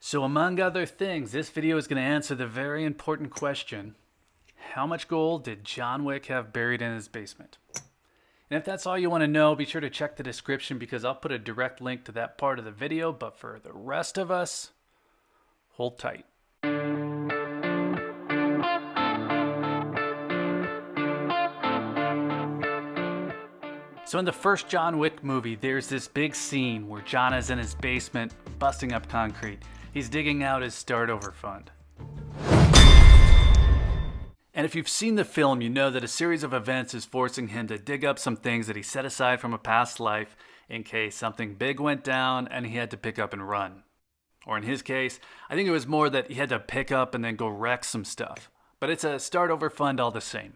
So among other things, this video is going to answer the very important question, how much gold did John Wick have buried in his basement? And if that's all you want to know, be sure to check the description because I'll put a direct link to that part of the video, but for the rest of us, hold tight. So in the first John Wick movie, there's this big scene where John is in his basement busting up concrete. He's digging out his start over fund. And if you've seen the film, you know that a series of events is forcing him to dig up some things that he set aside from a past life in case something big went down and he had to pick up and run. Or in his case, I think it was more that he had to pick up and then go wreck some stuff. But it's a start over fund all the same.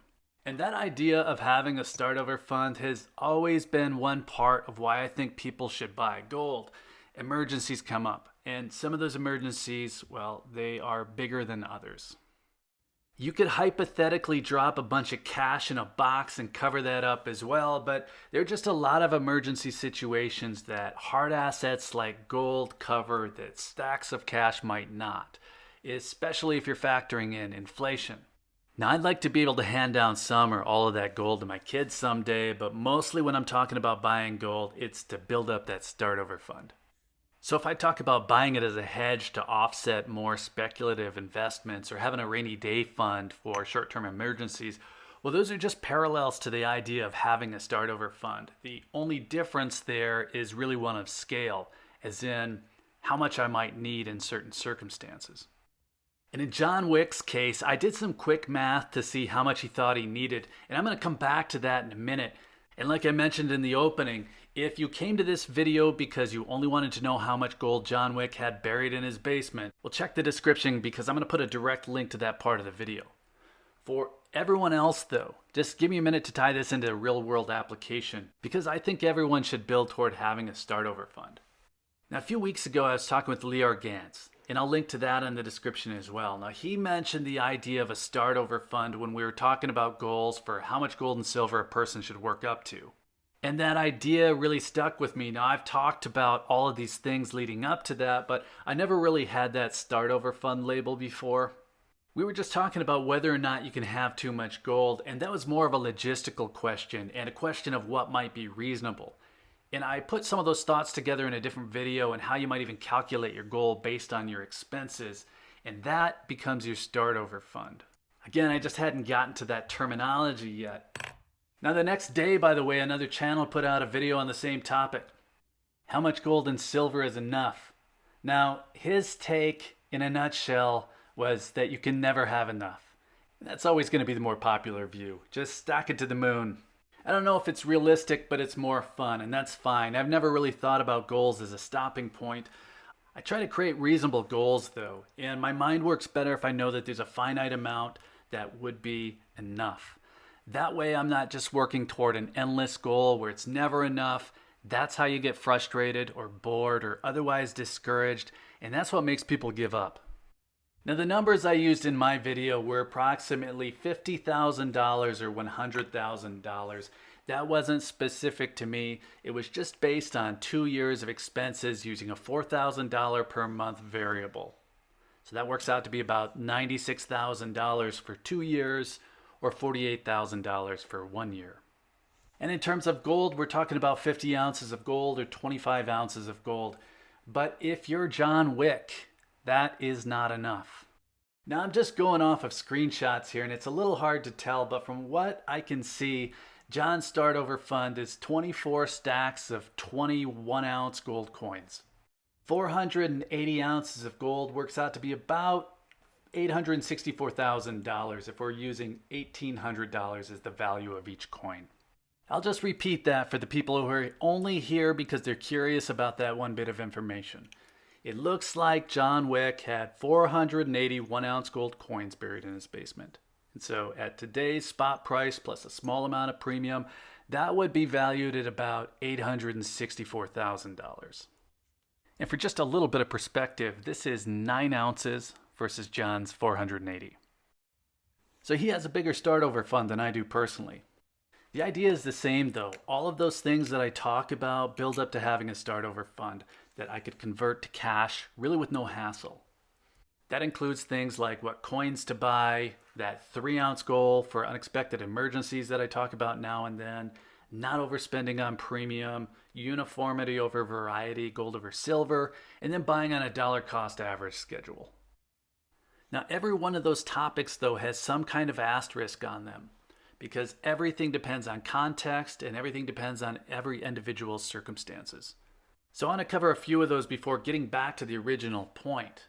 And that idea of having a start over fund has always been one part of why I think people should buy gold. Emergencies come up, and some of those emergencies, well, they are bigger than others. You could hypothetically drop a bunch of cash in a box and cover that up as well, but there are just a lot of emergency situations that hard assets like gold cover that stacks of cash might not, especially if you're factoring in inflation. Now, I'd like to be able to hand down some or all of that gold to my kids someday, but mostly when I'm talking about buying gold, it's to build up that start over fund. So if I talk about buying it as a hedge to offset more speculative investments or having a rainy day fund for short-term emergencies, well, those are just parallels to the idea of having a start over fund. The only difference there is really one of scale, as in how much I might need in certain circumstances. And in John Wick's case, I did some quick math to see how much he thought he needed, and I'm going to come back to that in a minute. And like I mentioned in the opening, if you came to this video because you only wanted to know how much gold John Wick had buried in his basement, well, check the description because I'm going to put a direct link to that part of the video. For everyone else though, just give me a minute to tie this into a real world application because I think everyone should build toward having a start over fund. Now, a few weeks ago, I was talking with Lior Gantz, and I'll link to that in the description as well. Now, he mentioned the idea of a start over fund when we were talking about goals for how much gold and silver a person should work up to. And that idea really stuck with me. Now, I've talked about all of these things leading up to that, but I never really had that start over fund label before. We were just talking about whether or not you can have too much gold, and that was more of a logistical question and a question of what might be reasonable. And I put some of those thoughts together in a different video and how you might even calculate your goal based on your expenses. And that becomes your start over fund. Again, I just hadn't gotten to that terminology yet. Now the next day, by the way, another channel put out a video on the same topic. How much gold and silver is enough? Now, his take in a nutshell was that you can never have enough. And that's always going to be the more popular view. Just stack it to the moon. I don't know if it's realistic, but it's more fun, and that's fine. I've never really thought about goals as a stopping point. I try to create reasonable goals, though, and my mind works better if I know that there's a finite amount that would be enough. That way, I'm not just working toward an endless goal where it's never enough. That's how you get frustrated or bored or otherwise discouraged, and that's what makes people give up. Now, the numbers I used in my video were approximately $50,000 or $100,000. That wasn't specific to me. It was just based on 2 years of expenses using a $4,000 per month variable. So that works out to be about $96,000 for 2 years or $48,000 for 1 year. And in terms of gold, we're talking about 50 ounces of gold or 25 ounces of gold. But if you're John Wick, that is not enough. Now I'm just going off of screenshots here and it's a little hard to tell, but from what I can see, John's start over fund is 24 stacks of 21 ounce gold coins. 480 ounces of gold works out to be about $864,000 if we're using $1,800 as the value of each coin. I'll just repeat that for the people who are only here because they're curious about that one bit of information. It looks like John Wick had 480 1-ounce gold coins buried in his basement. And so at today's spot price plus a small amount of premium, that would be valued at about $864,000. And for just a little bit of perspective, this is 9 ounces versus John's 480. So he has a bigger start over fund than I do personally. The idea is the same though. All of those things that I talk about build up to having a start over fund that I could convert to cash really with no hassle. That includes things like what coins to buy, that 3-ounce goal for unexpected emergencies that I talk about now and then, not overspending on premium, uniformity over variety, gold over silver, and then buying on a dollar cost average schedule. Now, every one of those topics, though, has some kind of asterisk on them because everything depends on context and everything depends on every individual's circumstances. So I want to cover a few of those before getting back to the original point.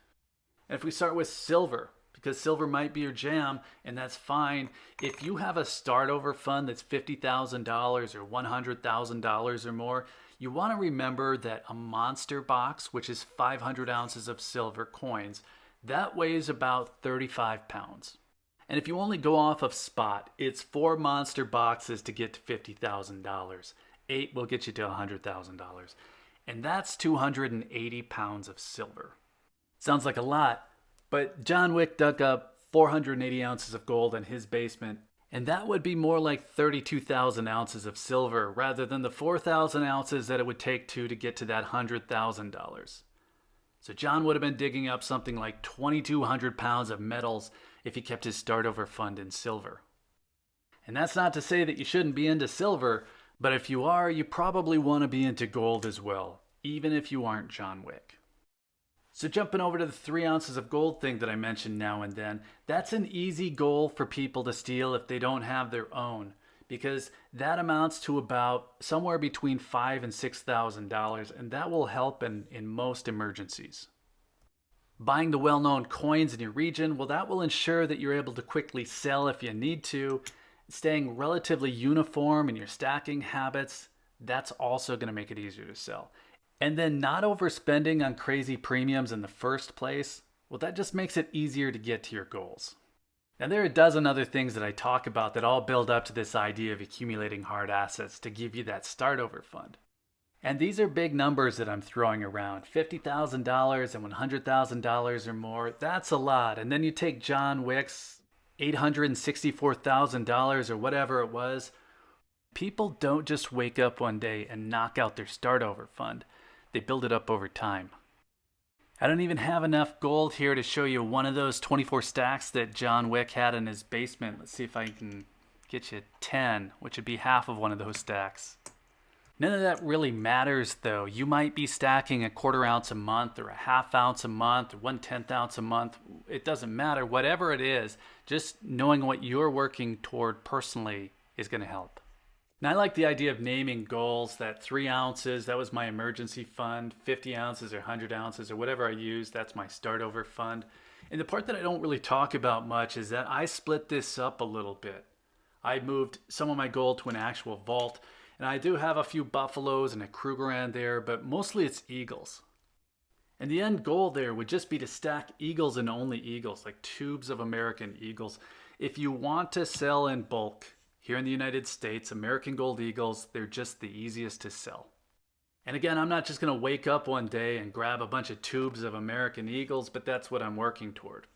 And if we start with silver, because silver might be your jam, and that's fine. If you have a start over fund that's $50,000 or $100,000 or more, you want to remember that a monster box, which is 500 ounces of silver coins, that weighs about 35 pounds. And if you only go off of spot, it's 4 monster boxes to get to $50,000. 8 will get you to $100,000. And that's 280 pounds of silver. Sounds like a lot, but John Wick dug up 480 ounces of gold in his basement, and that would be more like 32,000 ounces of silver rather than the 4,000 ounces that it would take to get to that $100,000. So John would have been digging up something like 2,200 pounds of metals if he kept his start over fund in silver. And that's not to say that you shouldn't be into silver, but if you are, you probably want to be into gold as well, even if you aren't John Wick. So jumping over to the 3 ounces of gold thing that I mentioned now and then, that's an easy goal for people to steal if they don't have their own, because that amounts to about somewhere between $5,000 and $6,000, and that will help in most emergencies. Buying the well-known coins in your region, well, that will ensure that you're able to quickly sell if you need to. Staying relatively uniform in your stacking habits, that's also going to make it easier to sell. And then not overspending on crazy premiums in the first place, well, that just makes it easier to get to your goals. Now, there are a dozen other things that I talk about that all build up to this idea of accumulating hard assets to give you that start over fund. And these are big numbers that I'm throwing around. $50,000 and $100,000 or more, that's a lot. And then you take John Wick's $864,000 or whatever it was. People don't just wake up one day and knock out their start over fund. They build it up over time. I don't even have enough gold here to show you one of those 24 stacks that John Wick had in his basement. Let's see if I can get you 10, which would be half of one of those stacks. None of that really matters though. You might be stacking a 1/4 ounce a month or a 1/2 ounce a month or 1/10 ounce a month. It doesn't matter. Whatever it is, just knowing what you're working toward personally is going to help. Now, I like the idea of naming goals, that 3 ounces, that was my emergency fund, 50 ounces or 100 ounces or whatever I use, that's my start over fund. And the part that I don't really talk about much is that I split this up a little bit. I moved some of my gold to an actual vault, and I do have a few buffaloes and a Krugerrand there, but mostly it's eagles. And the end goal there would just be to stack eagles and only eagles, like tubes of American eagles. If you want to sell in bulk, here in the United States, American Gold Eagles, they're just the easiest to sell. And again, I'm not just going to wake up one day and grab a bunch of tubes of American Eagles, but that's what I'm working toward.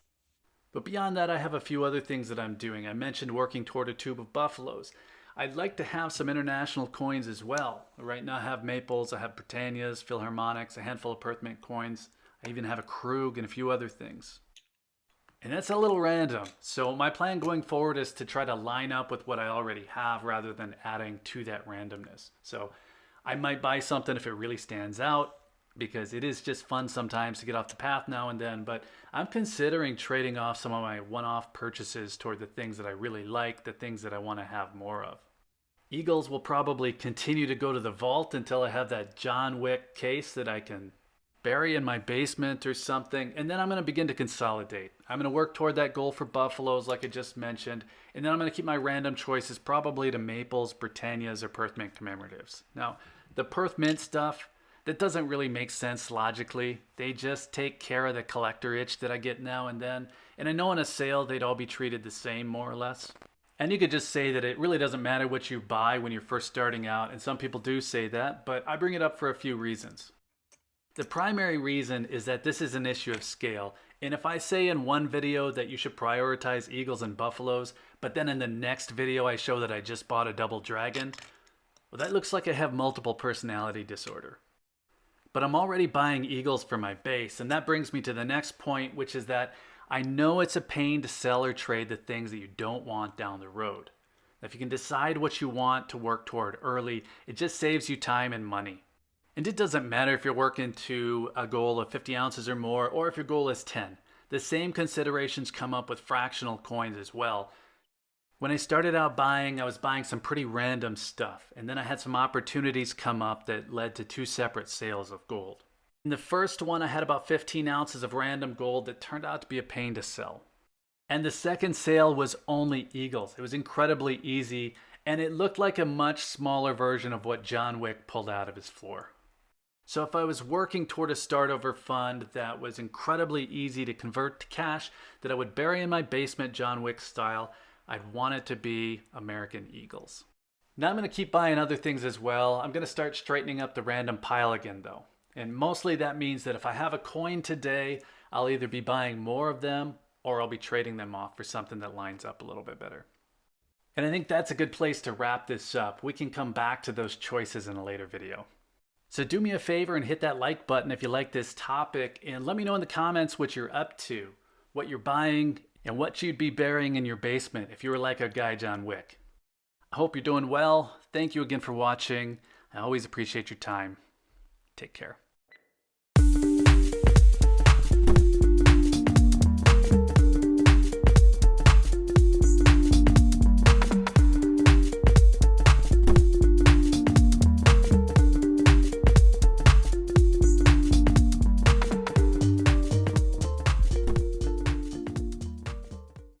But beyond that, I have a few other things that I'm doing. I mentioned working toward a tube of Buffaloes. I'd like to have some international coins as well. Right now I have Maples, I have Britannias, Philharmonics, a handful of Perth Mint coins. I even have a Krug and a few other things. And that's a little random. So my plan going forward is to try to line up with what I already have rather than adding to that randomness. So I might buy something if it really stands out because it is just fun sometimes to get off the path now and then. But I'm considering trading off some of my one-off purchases toward the things that I really like, the things that I want to have more of. Eagles will probably continue to go to the vault until I have that John Wick case that I can bury in my basement or something, and then I'm going to begin to consolidate. I'm going to work toward that goal for Buffaloes like I just mentioned, and then I'm going to keep my random choices probably to Maples, Britannias, or Perth Mint commemoratives. Now, the Perth Mint stuff, that doesn't really make sense logically. They just take care of the collector itch that I get now and then, and I know in a sale they'd all be treated the same more or less. And you could just say that it really doesn't matter what you buy when you're first starting out, and some people do say that, but I bring it up for a few reasons. The primary reason is that this is an issue of scale. And if I say in one video that you should prioritize eagles and buffaloes, but then in the next video I show that I just bought a double dragon, well, that looks like I have multiple personality disorder. But I'm already buying eagles for my base, and that brings me to the next point, which is that I know it's a pain to sell or trade the things that you don't want down the road. If you can decide what you want to work toward early, it just saves you time and money. And it doesn't matter if you're working to a goal of 50 ounces or more, or if your goal is 10. The same considerations come up with fractional coins as well. When I started out buying, I was buying some pretty random stuff, and then I had some opportunities come up that led to 2 separate sales of gold. In the first one, I had about 15 ounces of random gold that turned out to be a pain to sell. And the second sale was only eagles. It was incredibly easy, and it looked like a much smaller version of what John Wick pulled out of his floor. So if I was working toward a start over fund that was incredibly easy to convert to cash, that I would bury in my basement John Wick style, I'd want it to be American Eagles. Now I'm going to keep buying other things as well. I'm going to start straightening up the random pile again though. And mostly that means that if I have a coin today, I'll either be buying more of them or I'll be trading them off for something that lines up a little bit better. And I think that's a good place to wrap this up. We can come back to those choices in a later video. So do me a favor and hit that like button if you like this topic, and let me know in the comments what you're up to, what you're buying, and what you'd be burying in your basement if you were like a guy John Wick. I hope you're doing well. Thank you again for watching. I always appreciate your time. Take care.